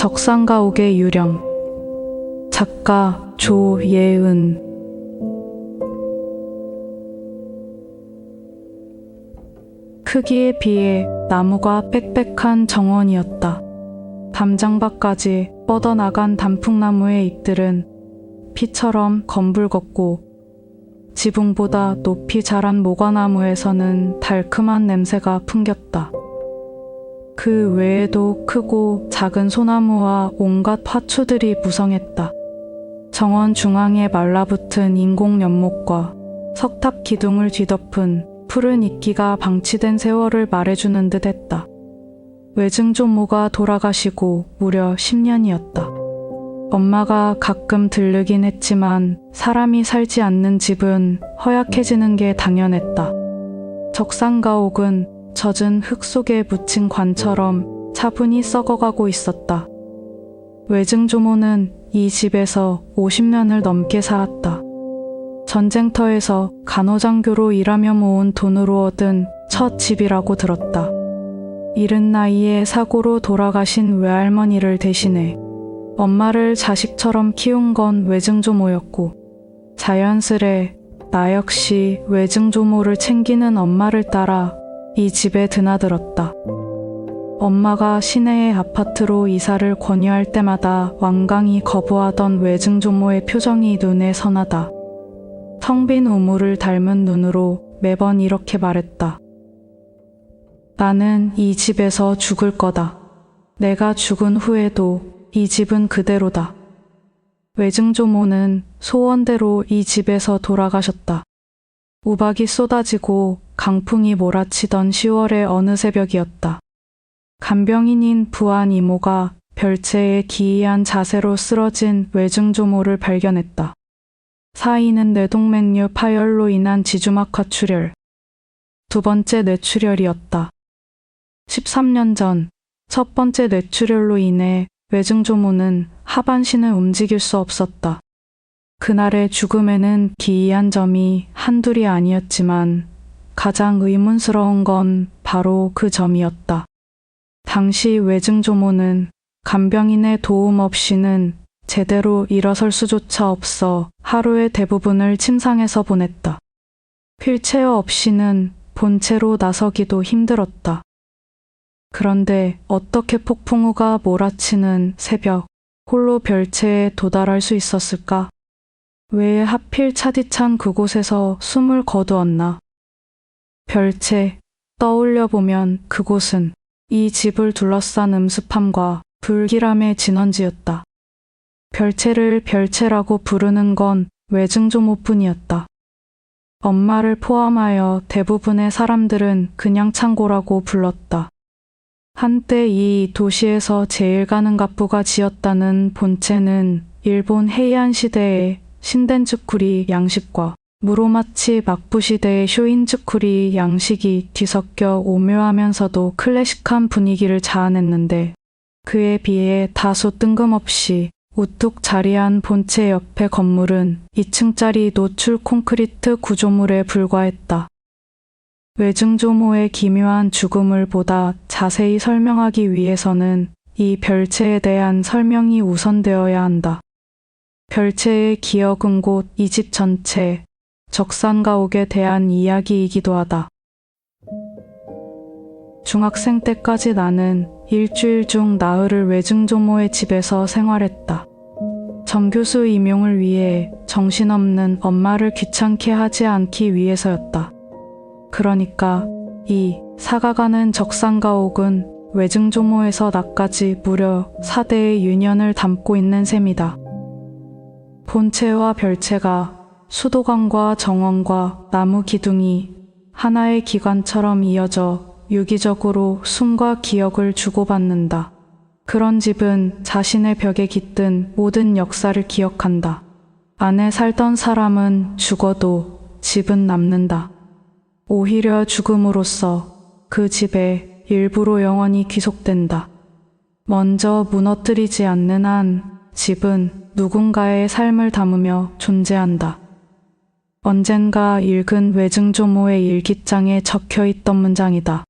적산가옥의 유령. 작가 조예은. 크기에 비해 나무가 빽빽한 정원이었다. 담장밭까지 뻗어나간 단풍나무의 잎들은 피처럼 검붉었고, 지붕보다 높이 자란 모과나무에서는 달큼한 냄새가 풍겼다. 그 외에도 크고 작은 소나무와 온갖 화초들이 무성했다. 정원 중앙에 말라붙은 인공 연못과 석탑 기둥을 뒤덮은 푸른 이끼가 방치된 세월을 말해주는 듯 했다. 외증조모가 돌아가시고 무려 10년이었다. 엄마가 가끔 들르긴 했지만 사람이 살지 않는 집은 허약해지는 게 당연했다. 적산가옥은 젖은 흙 속에 묻힌 관처럼 차분히 썩어가고 있었다. 외증조모는 이 집에서 50년을 넘게 살았다. 전쟁터에서 간호장교로 일하며 모은 돈으로 얻은 첫 집이라고 들었다. 이른 나이에 사고로 돌아가신 외할머니를 대신해 엄마를 자식처럼 키운 건 외증조모였고, 자연스레 나 역시 외증조모를 챙기는 엄마를 따라 이 집에 드나들었다. 엄마가 시내의 아파트로 이사를 권유할 때마다 완강히 거부하던 외증조모의 표정이 눈에 선하다. 텅 빈 우물을 닮은 눈으로 매번 이렇게 말했다. 나는 이 집에서 죽을 거다. 내가 죽은 후에도 이 집은 그대로다. 외증조모는 소원대로 이 집에서 돌아가셨다. 우박이 쏟아지고 강풍이 몰아치던 10월의 어느 새벽이었다. 간병인인 부한 이모가 별채에 기이한 자세로 쓰러진 외증조모를 발견했다. 사인은 뇌동맥류 파열로 인한 지주막하 출혈. 두 번째 뇌출혈이었다. 13년 전 첫 번째 뇌출혈로 인해 외증조모는 하반신을 움직일 수 없었다. 그날의 죽음에는 기이한 점이 한둘이 아니었지만 가장 의문스러운 건 바로 그 점이었다. 당시 외증조모는 간병인의 도움 없이는 제대로 일어설 수조차 없어 하루의 대부분을 침상에서 보냈다. 휠체어 없이는 본체로 나서기도 힘들었다. 그런데 어떻게 폭풍우가 몰아치는 새벽, 홀로 별채에 도달할 수 있었을까? 왜 하필 차디찬 그곳에서 숨을 거두었나? 별채, 떠올려보면 그곳은 이 집을 둘러싼 음습함과 불길함의 진원지였다. 별채를 별채라고 부르는 건 외증조모뿐이었다. 엄마를 포함하여 대부분의 사람들은 그냥 창고라고 불렀다. 한때 이 도시에서 제일 가는 갑부가 지었다는 본체는 일본 헤이안 시대의 신덴츠쿠리 양식과 무로마치 막부 시대의 쇼인츠쿠리 양식이 뒤섞여 오묘하면서도 클래식한 분위기를 자아냈는데, 그에 비해 다소 뜬금없이 우뚝 자리한 본체 옆의 건물은 2층짜리 노출 콘크리트 구조물에 불과했다. 외증조모의 기묘한 죽음을 보다 자세히 설명하기 위해서는 이 별채에 대한 설명이 우선되어야 한다. 별채의 기억은 곧 이 집 전체, 적산가옥에 대한 이야기이기도 하다. 중학생 때까지 나는 일주일 중 나흘을 외증조모의 집에서 생활했다. 정교수 임용을 위해 정신없는 엄마를 귀찮게 하지 않기 위해서였다. 그러니까 이 사가가는 적산가옥은 외증조모에서 나까지 무려 4대의 유년을 담고 있는 셈이다. 본체와 별체가 수도관과 정원과 나무 기둥이 하나의 기관처럼 이어져 유기적으로 숨과 기억을 주고받는다. 그런 집은 자신의 벽에 깃든 모든 역사를 기억한다. 안에 살던 사람은 죽어도 집은 남는다. 오히려 죽음으로써 그 집의 일부로 영원히 귀속된다. 먼저 무너뜨리지 않는 한 집은 누군가의 삶을 담으며 존재한다. 언젠가 읽은 외증조모의 일기장에 적혀있던 문장이다.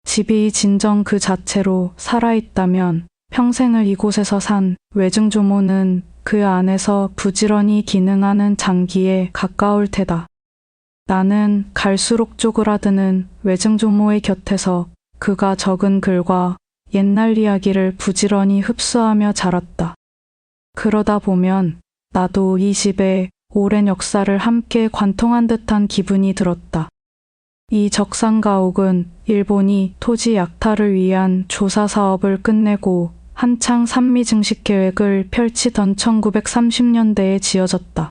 집이 진정 그 자체로 살아있다면 평생을 이곳에서 산 외증조모는 그 안에서 부지런히 기능하는 장기에 가까울 테다. 나는 갈수록 쪼그라드는 외증조모의 곁에서 그가 적은 글과 옛날 이야기를 부지런히 흡수하며 자랐다. 그러다 보면 나도 이 집의 오랜 역사를 함께 관통한 듯한 기분이 들었다. 이 적산가옥은 일본이 토지 약탈을 위한 조사 사업을 끝내고 한창 산미 증식 계획을 펼치던 1930년대에 지어졌다.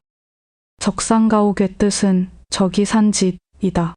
적산가옥의 뜻은 적이 산 집이다.